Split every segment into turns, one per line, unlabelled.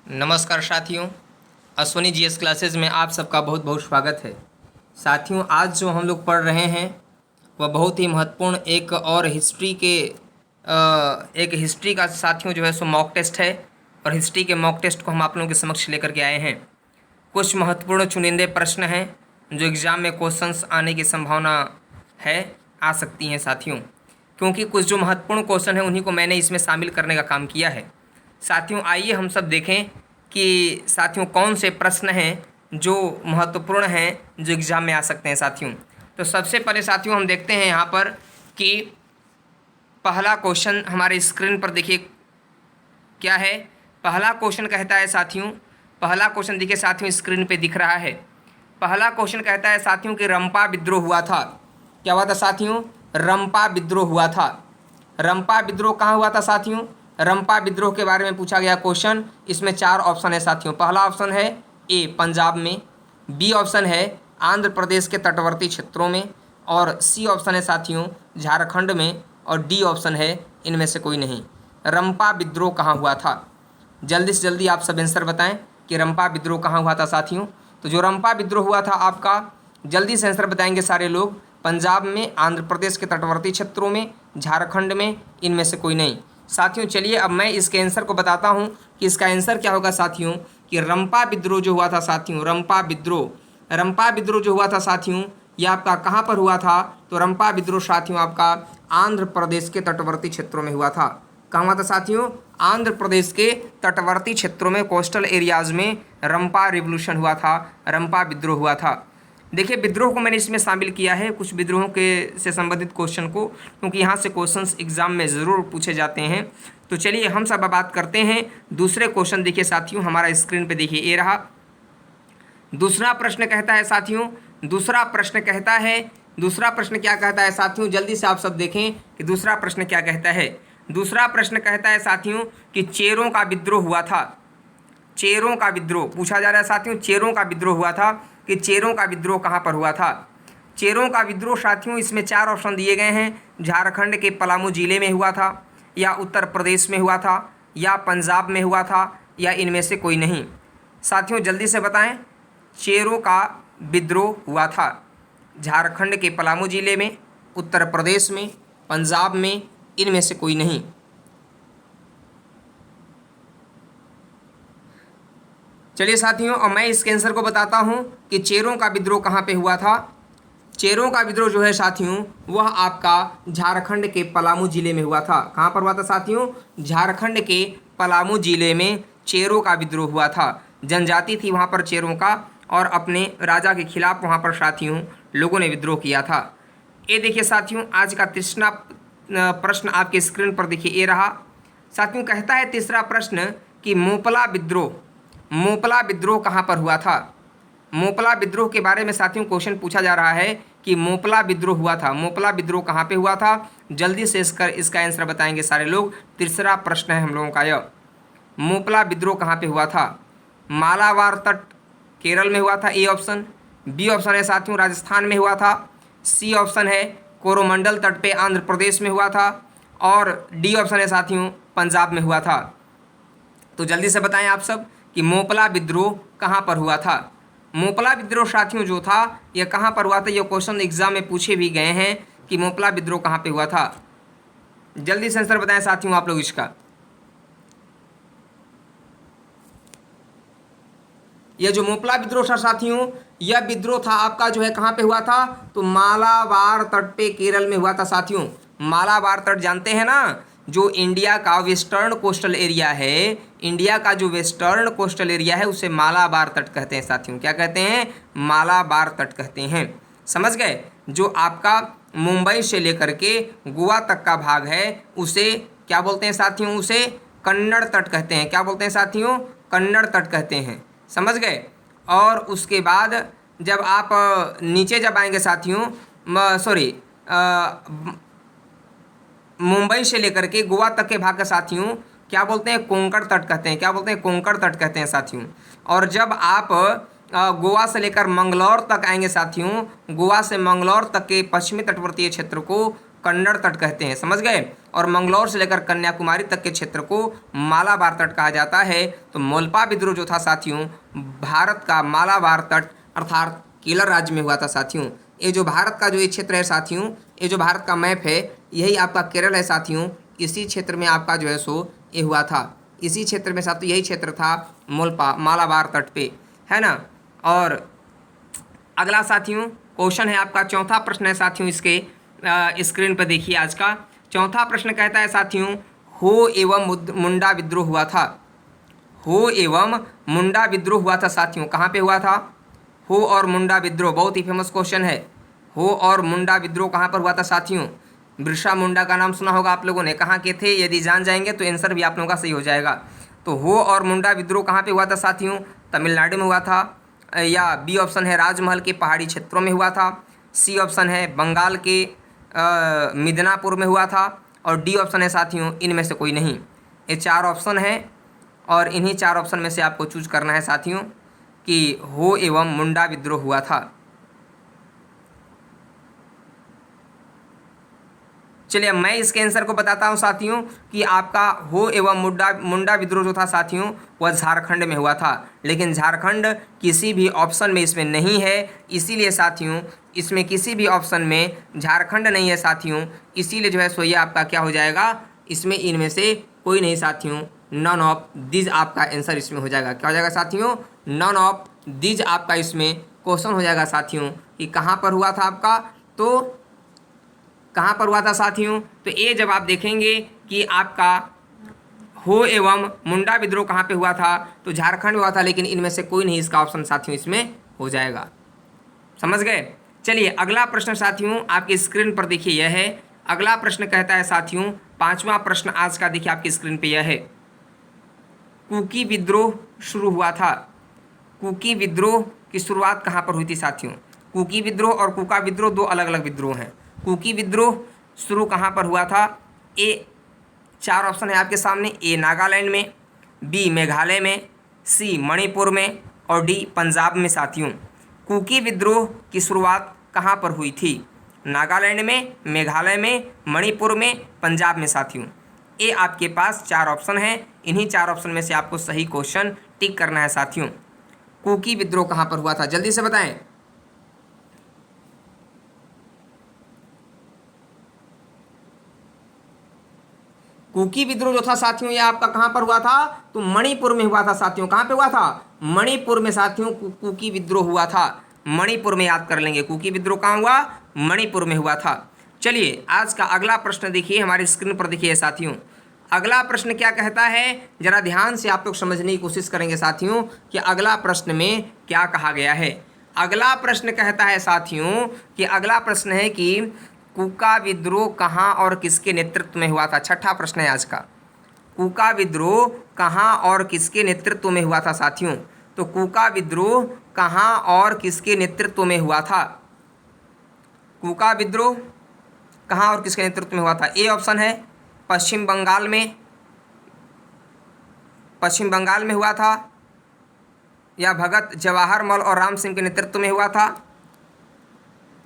नमस्कार साथियों, Ashwini GS classes में आप सबका बहुत बहुत स्वागत है। साथियों, आज जो हम लोग पढ़ रहे हैं वह बहुत ही महत्वपूर्ण एक हिस्ट्री का साथियों जो है सो मॉक टेस्ट है। और हिस्ट्री के मॉक टेस्ट को हम आप लोगों के समक्ष लेकर के आए हैं। कुछ महत्वपूर्ण चुनिंदे प्रश्न हैं जो एग्ज़ाम में क्वेश्चंस आने की संभावना है, आ सकती हैं साथियों, क्योंकि कुछ जो महत्वपूर्ण क्वेश्चन हैं उन्हीं को मैंने इसमें शामिल करने का काम किया है। साथियों, आइए हम सब देखें कि साथियों कौन से प्रश्न हैं जो महत्वपूर्ण हैं जो एग्ज़ाम में आ सकते हैं साथियों। तो सबसे पहले साथियों हम देखते हैं यहाँ पर कि पहला क्वेश्चन हमारे स्क्रीन पर देखिए क्या है। पहला क्वेश्चन कहता है साथियों, पहला क्वेश्चन देखिए साथियों स्क्रीन पे दिख रहा है। पहला क्वेश्चन कहता है साथियों कि रंपा विद्रोह हुआ था। क्या हुआ था साथियों? रंपा विद्रोह हुआ था। रंपा विद्रोह कहाँ हुआ था साथियों? रंपा विद्रोह के बारे में पूछा गया क्वेश्चन। इसमें 4 ऑप्शन है साथियों। पहला ऑप्शन है ए पंजाब में, बी ऑप्शन है आंध्र प्रदेश के तटवर्ती क्षेत्रों में, और सी ऑप्शन है साथियों झारखंड में, और डी ऑप्शन है इनमें से कोई नहीं। रंपा विद्रोह कहाँ हुआ था? जल्दी से जल्दी आप सब आंसर बताएं कि रंपा विद्रोह कहाँ हुआ था साथियों। तो जो रंपा विद्रोह हुआ था आपका, जल्दी से आंसर बताएंगे सारे लोग। पंजाब में, आंध्र प्रदेश के तटवर्ती क्षेत्रों में, झारखंड में, इनमें से कोई नहीं। साथियों चलिए अब मैं इसके आंसर को बताता हूँ कि इसका आंसर क्या होगा साथियों। कि रंपा विद्रोह जो हुआ था साथियों, रंपा विद्रोह जो हुआ था साथियों, यह आपका कहाँ पर हुआ था? तो रंपा विद्रोह साथियों आपका आंध्र प्रदेश के तटवर्ती क्षेत्रों में हुआ था। कहाँ हुआ था साथियों? आंध्र प्रदेश के तटवर्ती क्षेत्रों में, कोस्टल एरियाज में रंपा रिवोल्यूशन हुआ था, रंपा विद्रोह हुआ था। देखिए विद्रोह को मैंने इसमें शामिल किया है, कुछ विद्रोहों के से संबंधित क्वेश्चन को, क्योंकि यहाँ से क्वेश्चंस एग्जाम में ज़रूर पूछे जाते हैं। तो चलिए हम सब बात करते हैं दूसरे क्वेश्चन। देखिए साथियों हमारा स्क्रीन पे देखिए ये रहा। दूसरा प्रश्न कहता है साथियों, दूसरा प्रश्न क्या कहता है साथियों, जल्दी से आप सब देखें कि दूसरा प्रश्न क्या कहता है। दूसरा प्रश्न कहता है साथियों कि चेरों का विद्रोह हुआ था। चेरों का विद्रोह पूछा जा रहा है साथियों, चेरों का विद्रोह हुआ था कि चेरों का विद्रोह कहाँ पर हुआ था। चेरों का विद्रोह साथियों इसमें 4 ऑप्शन दिए गए हैं। झारखंड के पलामू जिले में हुआ था, या उत्तर प्रदेश में हुआ था, या पंजाब में हुआ था, या इनमें से कोई नहीं। साथियों जल्दी से बताएं, चेरों का विद्रोह हुआ था झारखंड के पलामू जिले में, उत्तर प्रदेश में, पंजाब में, इनमें से कोई नहीं। चलिए साथियों अब मैं इसके आंसर को बताता हूं कि चेरों का विद्रोह कहाँ पे हुआ था। चेरों का विद्रोह जो है साथियों वह आपका झारखंड के पलामू जिले में हुआ था। कहाँ पर हुआ था साथियों? झारखंड के पलामू जिले में चेरों का विद्रोह हुआ था। जनजाति थी वहाँ पर चेरों का, और अपने राजा के खिलाफ वहाँ पर साथियों लोगों ने विद्रोह किया था। ये देखिए साथियों आज का तीसरा प्रश्न आपके स्क्रीन पर देखिए ये रहा। साथियों कहता है तीसरा प्रश्न कि मोपला विद्रोह कहाँ पर हुआ था। मोपला विद्रोह के बारे में साथियों क्वेश्चन पूछा जा रहा है कि मोपला विद्रोह हुआ था। मोपला विद्रोह कहाँ पे हुआ था? जल्दी से इसका आंसर बताएंगे सारे लोग। तीसरा प्रश्न है हम लोगों का यह, मोपला विद्रोह कहाँ पे हुआ था? मालाबार तट केरल में हुआ था, ए ऑप्शन। बी ऑप्शन है साथियों राजस्थान में हुआ था। सी ऑप्शन है कोरोमंडल तट पे आंध्र प्रदेश में हुआ था, और डी ऑप्शन है साथियों पंजाब में हुआ था। तो जल्दी से बताएं आप सब कि मोपला विद्रोह कहाँ पर हुआ था। मोपला विद्रोह साथियों जो था यह कहाँ पर हुआ था, यह क्वेश्चन एग्जाम में पूछे भी गए हैं कि मोपला विद्रोह कहाँ पे हुआ था। जल्दी से आंसर बताएं साथियों आप लोग इसका। यह जो मोपला विद्रोह था साथियों, यह विद्रोह था आपका जो है कहाँ पे हुआ था? तो मालाबार तट पे केरल में हुआ था साथियों। मालाबार तट जानते हैं ना, जो इंडिया का वेस्टर्न कोस्टल एरिया है, इंडिया का जो वेस्टर्न कोस्टल एरिया है उसे मालाबार तट कहते हैं साथियों। क्या कहते हैं? मालाबार तट कहते हैं। समझ गए? जो आपका मुंबई से लेकर के गोवा तक का भाग है उसे क्या बोलते हैं साथियों? उसे कन्नड़ तट कहते हैं। क्या बोलते हैं साथियों? कन्नड़ तट कहते हैं। समझ गए? और उसके बाद जब आप नीचे जब आएंगे साथियों, मुंबई से लेकर के गोवा तक के भाग का साथियों क्या बोलते हैं? कोंकण तट कहते हैं। क्या बोलते हैं? कोंकण तट कहते हैं साथियों। और जब आप गोवा से लेकर मंगलौर तक आएंगे साथियों, गोवा से मंगलौर तक के पश्चिमी तटवर्तीय क्षेत्र को कन्नड़ तट कहते हैं, समझ गए। और मंगलौर से लेकर कन्याकुमारी तक के क्षेत्र को मालाबार तट कहा जाता है। तो मोल्पा विद्रोह जो था साथियों, भारत का मालाबार तट अर्थात केरल राज्य में हुआ था साथियों। ये जो भारत का जो ये क्षेत्र है साथियों, ये जो भारत का मैप है, यही आपका केरल है साथियों। इसी क्षेत्र में आपका जो है सो ये हुआ था, इसी क्षेत्र में साथियों यही क्षेत्र था मालाबार तट पे, है ना। और अगला साथियों क्वेश्चन है आपका, चौथा प्रश्न है साथियों, इसके स्क्रीन पर देखिए। आज का चौथा प्रश्न कहता है साथियों, हो एवं मुंडा विद्रोह हुआ था। हो एवं मुंडा विद्रोह हुआ था साथियों, कहाँ पे हुआ था? हो और मुंडा विद्रोह, बहुत ही फेमस क्वेश्चन है। हो और मुंडा विद्रोह कहाँ पर हुआ था साथियों? बिरसा मुंडा का नाम सुना होगा आप लोगों ने, कहाँ के थे? यदि जान जाएंगे तो आंसर भी आप लोगों का सही हो जाएगा। तो हो और मुंडा विद्रोह कहाँ पे हुआ था साथियों? तमिलनाडु में हुआ था। या बी ऑप्शन है राजमहल के पहाड़ी क्षेत्रों में हुआ था। सी ऑप्शन है बंगाल के मिदनापुर में हुआ था। और डी ऑप्शन है साथियों इनमें से कोई नहीं। ये चार ऑप्शन है और इन्हीं चार ऑप्शन में से आपको चूज करना है साथियों कि हो एवं मुंडा विद्रोह हुआ था। चलिए मैं इसके आंसर को बताता हूं साथियों कि आपका हो एवं मुंडा विद्रोह जो था साथियों वह झारखंड में हुआ था। लेकिन झारखंड किसी भी ऑप्शन में इसमें नहीं है, इसीलिए साथियों इसमें किसी भी ऑप्शन में झारखंड नहीं है साथियों। इसीलिए जो है सो ये आपका क्या हो जाएगा, इसमें इनमें से कोई नहीं साथियों, नन ऑफ दिज आपका आंसर इसमें हो जाएगा। क्या हो जाएगा साथियों? नन ऑफ दिज आपका इसमें क्वेश्चन हो जाएगा साथियों कि कहाँ पर हुआ था आपका, तो कहाँ पर हुआ था साथियों? तो ये जब आप देखेंगे कि आपका हो एवं मुंडा विद्रोह कहाँ पे हुआ था, तो झारखंड में हुआ था। लेकिन इनमें से कोई नहीं इसका ऑप्शन साथियों इसमें हो जाएगा, समझ गए। चलिए अगला प्रश्न साथियों आपकी स्क्रीन पर देखिए, यह है अगला प्रश्न। कहता है साथियों पांचवा प्रश्न आज का, देखिए आपकी स्क्रीन पे यह है, कुकी विद्रोह शुरू हुआ था। कुकी विद्रोह की शुरुआत कहाँ पर हुई थी साथियों? कुकी विद्रोह और कुका विद्रोह दो अलग अलग विद्रोह हैं। कुकी विद्रोह शुरू कहाँ पर हुआ था? ए चार ऑप्शन है आपके सामने, ए नागालैंड में, बी मेघालय में, सी मणिपुर में और डी पंजाब में साथियों। कुकी विद्रोह की शुरुआत कहाँ पर हुई थी? नागालैंड में, मेघालय में, मणिपुर में, पंजाब में साथियों। ये आपके पास चार ऑप्शन हैं, इन्हीं चार ऑप्शन में से आपको सही क्वेश्चन टिक करना है साथियों। कुकी विद्रोह कहाँ पर हुआ था, जल्दी से बताएं। कुकी विद्रोह जो था साथियों ये आपका कहाँ पर हुआ था? तो मणिपुर में हुआ था साथियों। कहाँ पे हुआ था? मणिपुर में साथियों कुकी विद्रोह हुआ था। मणिपुर में याद कर लेंगे, कुकी विद्रोह कहाँ हुआ? मणिपुर में हुआ था। चलिए आज का अगला प्रश्न देखिए, हमारी स्क्रीन पर देखिए साथियों। अगला प्रश्न क्या कहता है, जरा ध्यान से आप लोग समझने की कोशिश करेंगे साथियों कि अगला प्रश्न में क्या कहा गया है। अगला प्रश्न कहता है साथियों कि अगला प्रश्न है कि कुका विद्रोह कहाँ और किसके नेतृत्व में हुआ था। छठा प्रश्न है आज का, कुका विद्रोह कहाँ और किसके नेतृत्व में हुआ था साथियों? तो कुका विद्रोह कहाँ और किसके नेतृत्व में हुआ था? कुका विद्रोह कहाँ और किसके नेतृत्व में हुआ था? ए ऑप्शन है पश्चिम बंगाल में, पश्चिम बंगाल में हुआ था, या भगत जवाहर मल और राम सिंह के नेतृत्व में हुआ था।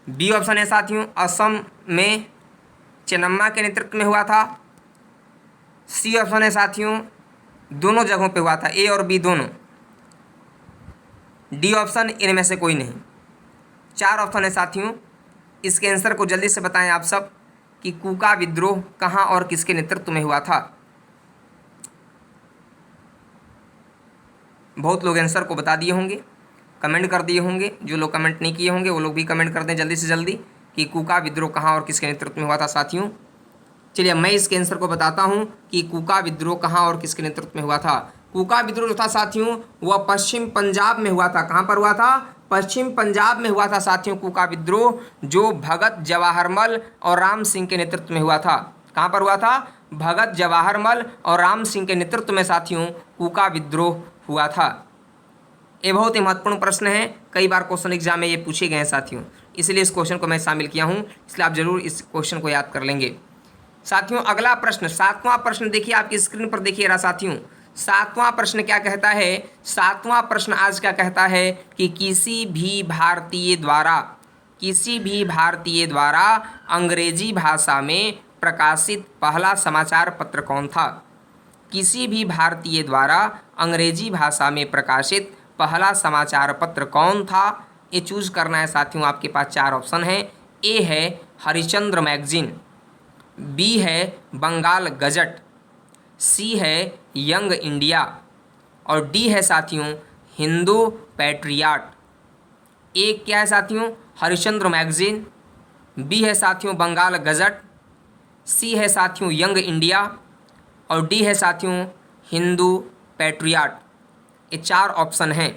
बी ऑप्शन है साथियों असम में चेन्नम्मा के नेतृत्व में हुआ था। सी ऑप्शन है साथियों दोनों जगहों पे हुआ था, ए और बी दोनों। डी ऑप्शन इनमें से कोई नहीं। चार ऑप्शन है साथियों, इसके आंसर को जल्दी से बताएं आप सब कि कुका विद्रोह कहाँ और किसके नेतृत्व में हुआ था। बहुत लोग आंसर को बता दिए होंगे, कमेंट कर दिए होंगे। जो लोग कमेंट नहीं किए होंगे वो लोग भी कमेंट कर दें जल्दी से जल्दी कि कुका विद्रोह कहाँ और किसके नेतृत्व में हुआ था साथियों। चलिए मैं इसके आंसर को बताता हूँ कि कुका विद्रोह कहाँ और किसके नेतृत्व में हुआ था। कुका विद्रोह जो था साथियों वह पश्चिम पंजाब में हुआ था। कहाँ पर हुआ था? पश्चिम पंजाब में हुआ था साथियों कुका विद्रोह, जो भगत जवाहरमल और राम सिंह के नेतृत्व में हुआ था। कहाँ पर हुआ था? भगत जवाहरमल और राम सिंह के नेतृत्व में साथियों कुका विद्रोह हुआ था। ये बहुत ही महत्वपूर्ण प्रश्न है, कई बार क्वेश्चन एग्जाम में ये पूछे गए हैं साथियों, इसलिए इस क्वेश्चन को मैं शामिल किया हूँ, इसलिए आप जरूर इस क्वेश्चन को याद कर लेंगे साथियों। अगला प्रश्न, सातवां प्रश्न देखिए आपकी स्क्रीन पर देखिए साथियों। सातवां प्रश्न क्या कहता है? सातवां प्रश्न आज क्या कहता है कि किसी भी भारतीय द्वारा किसी भी भारतीय द्वारा अंग्रेजी भाषा में प्रकाशित पहला समाचार पत्र कौन था? किसी भी भारतीय द्वारा अंग्रेजी भाषा में प्रकाशित पहला समाचार पत्र कौन था? ये चूज करना है साथियों। आपके पास 4 ऑप्शन हैं। ए है हरिश्चंद्र मैगजीन, बी है बंगाल गजट, सी है यंग इंडिया और डी है साथियों हिंदू पैट्रियाट। ए क्या है साथियों? हरिश्चंद्र मैगजीन, बी है साथियों बंगाल गजट, सी है साथियों यंग इंडिया और डी है साथियों हिंदू पैट्रियाट। ये 4 ऑप्शन हैं।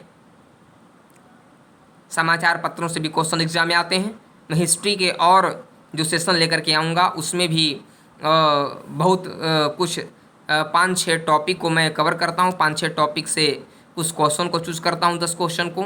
समाचार पत्रों से भी क्वेश्चन एग्जाम में आते हैं। मैं हिस्ट्री के और जो सेशन लेकर के आऊँगा उसमें भी बहुत कुछ 5-6 टॉपिक को मैं कवर करता हूँ। 5-6 टॉपिक से उस क्वेश्चन को चूज़ करता हूँ, 10 क्वेश्चन को,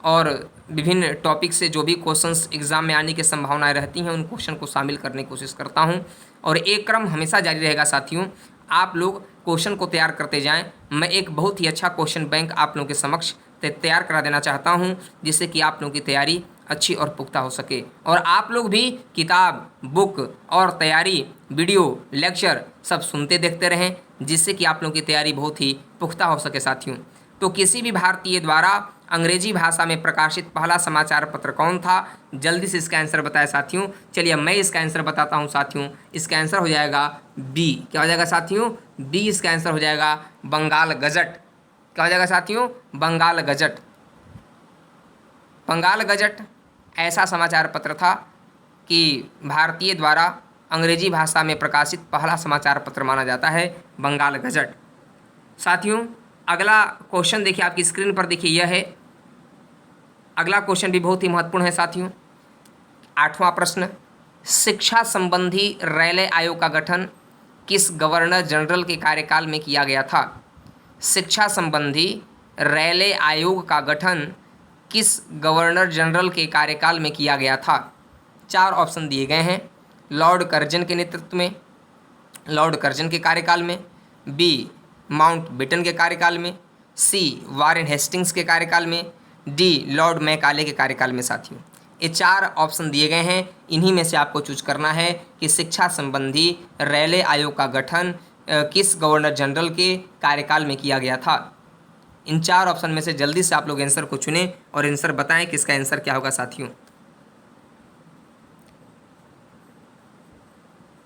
और विभिन्न टॉपिक से जो भी क्वेश्चंस एग्ज़ाम में आने की संभावनाएं रहती हैं उन क्वेश्चन को शामिल करने की कोशिश करता हूं। और एक क्रम हमेशा जारी रहेगा साथियों। आप लोग क्वेश्चन को तैयार करते जाएं। मैं एक बहुत ही अच्छा क्वेश्चन बैंक आप लोगों के समक्ष तैयार करा देना चाहता हूं, जिससे कि आप लोगों की तैयारी अच्छी और पुख्ता हो सके और आप लोग भी किताब, बुक और तैयारी, वीडियो, लेक्चर सब सुनते देखते रहें, जिससे कि आप लोगों की तैयारी बहुत ही पुख्ता हो सके साथियों। तो किसी भी भारतीय द्वारा अंग्रेजी भाषा में प्रकाशित पहला समाचार पत्र कौन था? जल्दी से इसका आंसर बताएं साथियों। चलिए मैं इसका आंसर बताता हूं साथियों। इसका आंसर हो जाएगा बी। क्या हो जाएगा साथियों? बी इसका आंसर हो जाएगा बंगाल गजट। क्या हो जाएगा साथियों? बंगाल गजट। बंगाल गजट ऐसा समाचार पत्र था कि भारतीय द्वारा अंग्रेजी भाषा में प्रकाशित पहला समाचार पत्र माना जाता है, बंगाल गजट। साथियों अगला क्वेश्चन देखिए, आपकी स्क्रीन पर देखिए, यह है अगला क्वेश्चन भी बहुत ही महत्वपूर्ण है साथियों। 8वां प्रश्न, शिक्षा संबंधी रेलवे आयोग का गठन किस गवर्नर जनरल के कार्यकाल में किया गया था? शिक्षा संबंधी रेलवे आयोग का गठन किस गवर्नर जनरल के कार्यकाल में किया गया था? 4 ऑप्शन दिए गए हैं। लॉर्ड कर्जन के नेतृत्व में, लॉर्ड कर्जन के कार्यकाल में, बी माउंटबेटन के कार्यकाल में, सी वारेन हेस्टिंग्स के कार्यकाल में, डी लॉर्ड मैकाले के कार्यकाल में। साथियों ये 4 ऑप्शन दिए गए हैं। इन्हीं में से आपको चूज करना है कि शिक्षा संबंधी रेलवे आयोग का गठन किस गवर्नर जनरल के कार्यकाल में किया गया था। इन 4 ऑप्शन में से जल्दी से आप लोग आंसर को चुनें और आंसर बताएं कि इसका आंसर क्या होगा साथियों।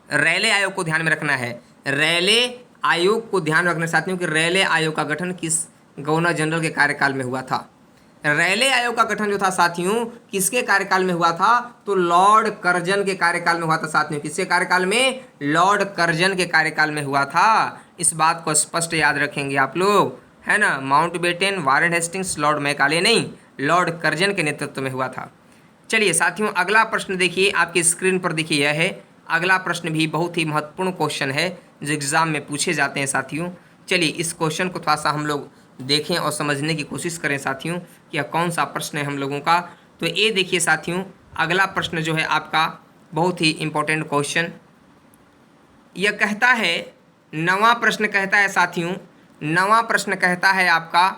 रेलवे आयोग को ध्यान में रखना है। रेलवे आयोग को ध्यान रखना साथियों कि रेलवे आयोग का गठन किस गवर्नर जनरल के कार्यकाल में हुआ था। रेलवे आयोग का गठन जो था साथियों किसके कार्यकाल में हुआ था? तो लॉर्ड कर्जन के कार्यकाल में हुआ था साथियों। किसके कार्यकाल में? लॉर्ड कर्जन के कार्यकाल में हुआ था। इस बात को स्पष्ट याद रखेंगे आप लोग, है ना। Mountbatten, Warren Hastings, Lord Macaulay नहीं, लॉर्ड कर्जन के नेतृत्व में हुआ था। चलिए साथियों अगला प्रश्न देखिए, आपकी स्क्रीन पर देखिए, यह है अगला प्रश्न भी बहुत ही महत्वपूर्ण क्वेश्चन है जो एग्जाम में पूछे जाते हैं साथियों। चलिए इस क्वेश्चन को थोड़ा सा हम लोग देखें और समझने की कोशिश करें साथियों कि यह कौन सा प्रश्न है हम लोगों का। तो ये देखिए साथियों अगला प्रश्न जो है आपका बहुत ही इम्पोर्टेंट क्वेश्चन। यह कहता है, 9वां प्रश्न कहता है साथियों, 9वां प्रश्न कहता है आपका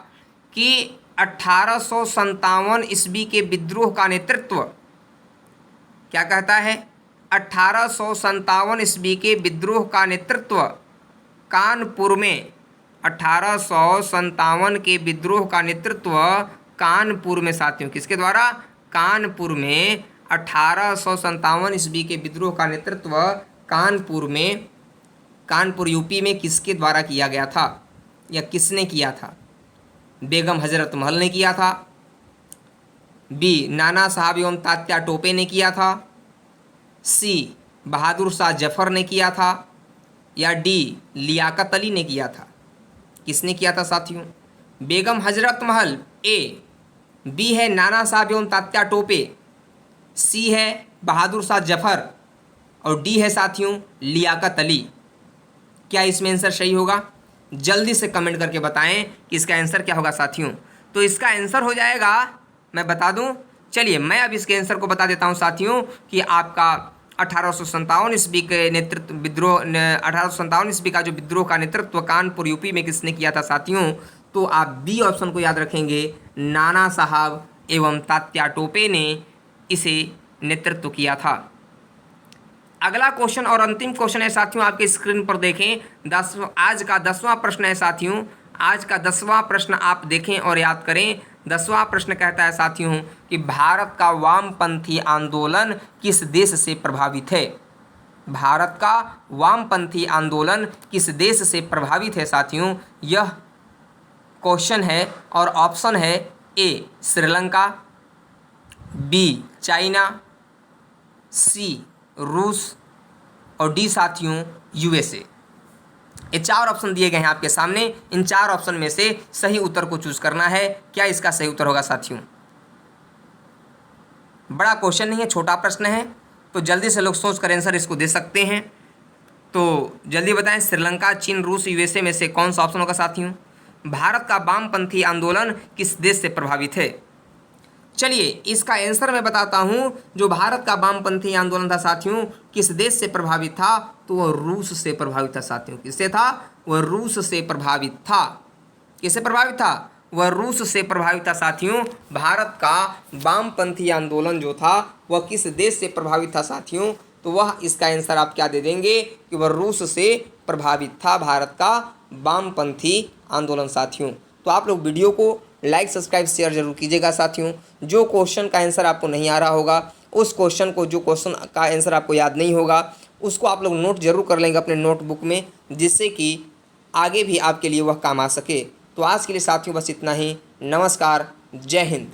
कि 1857 ईस्वी के विद्रोह का नेतृत्व, क्या कहता है? 1857 ईस्वी के विद्रोह का नेतृत्व कानपुर में, 1857 के विद्रोह का नेतृत्व कानपुर में साथियों किसके द्वारा? कानपुर में 1857 ईस्वी के विद्रोह का नेतृत्व कानपुर में, कानपुर यूपी में किसके द्वारा किया गया था या किसने किया था? बेगम हजरत महल ने किया था, बी नाना साहब एवं तात्या टोपे ने किया था, सी बहादुर शाह जफर ने किया था, या डी लियाकत अली ने किया था। किसने किया था साथियों? बेगम हजरत महल ए, बी है नाना साहब एवं तात्या टोपे, सी है बहादुर शाह जफर और डी है साथियों लियाकत अली। क्या इसमें आंसर सही होगा? जल्दी से कमेंट करके बताएं कि इसका आंसर क्या होगा साथियों। तो इसका आंसर हो जाएगा, मैं बता दूं, चलिए मैं अब इसके आंसर को बता देता हूं साथियों कि आपका 1857 ईस्वी के नेतृत्व विद्रोह, 1857 ईस्वी का जो विद्रोह का नेतृत्व कानपुर यूपी में किसने किया था साथियों? तो आप बी ऑप्शन को याद रखेंगे, नाना साहब एवं तात्या टोपे ने इसे नेतृत्व किया था। अगला क्वेश्चन और अंतिम क्वेश्चन है साथियों, आपके स्क्रीन पर देखें। आज का 10वां प्रश्न है साथियों, आज का 10वां प्रश्न आप देखें और याद करें। 10वां प्रश्न कहता है साथियों कि भारत का वामपंथी आंदोलन किस देश से प्रभावित है। भारत का वामपंथी आंदोलन किस देश से प्रभावित है साथियों, यह क्वेश्चन है और ऑप्शन है ए श्रीलंका, बी चाइना, सी रूस और डी साथियों यूएसए। ये 4 ऑप्शन दिए गए हैं आपके सामने। इन 4 ऑप्शन में से सही उत्तर को चूज करना है। क्या इसका सही उत्तर होगा साथियों? बड़ा क्वेश्चन नहीं है, छोटा प्रश्न है, तो जल्दी से लोग सोच कर आंसर इसको दे सकते हैं। तो जल्दी बताएं, श्रीलंका, चीन, रूस, यूएसए में से कौन सा ऑप्शन होगा साथियों? भारत का वामपंथी आंदोलन किस देश से प्रभावित है? चलिए इसका आंसर मैं बताता हूं। जो भारत का वामपंथी आंदोलन था साथियों, किस देश से प्रभावित था? तो वह रूस से प्रभावित था साथियों। किससे था? वह रूस से प्रभावित था। किससे प्रभावित था? वह रूस से प्रभावित था साथियों। भारत का वामपंथी आंदोलन जो था वह किस देश से प्रभावित था साथियों? तो वह इसका आंसर आप क्या दे देंगे कि वह रूस से प्रभावित था भारत का वामपंथी आंदोलन साथियों। तो आप लोग वीडियो को लाइक, सब्सक्राइब, शेयर जरूर कीजिएगा साथियों। जो क्वेश्चन का आंसर आपको नहीं आ रहा होगा, उस क्वेश्चन को, जो क्वेश्चन का आंसर आपको याद नहीं होगा, उसको आप लोग नोट जरूर कर लेंगे अपने नोटबुक में, जिससे कि आगे भी आपके लिए वह काम आ सके। तो आज के लिए साथियों बस इतना ही। नमस्कार, जय हिंद।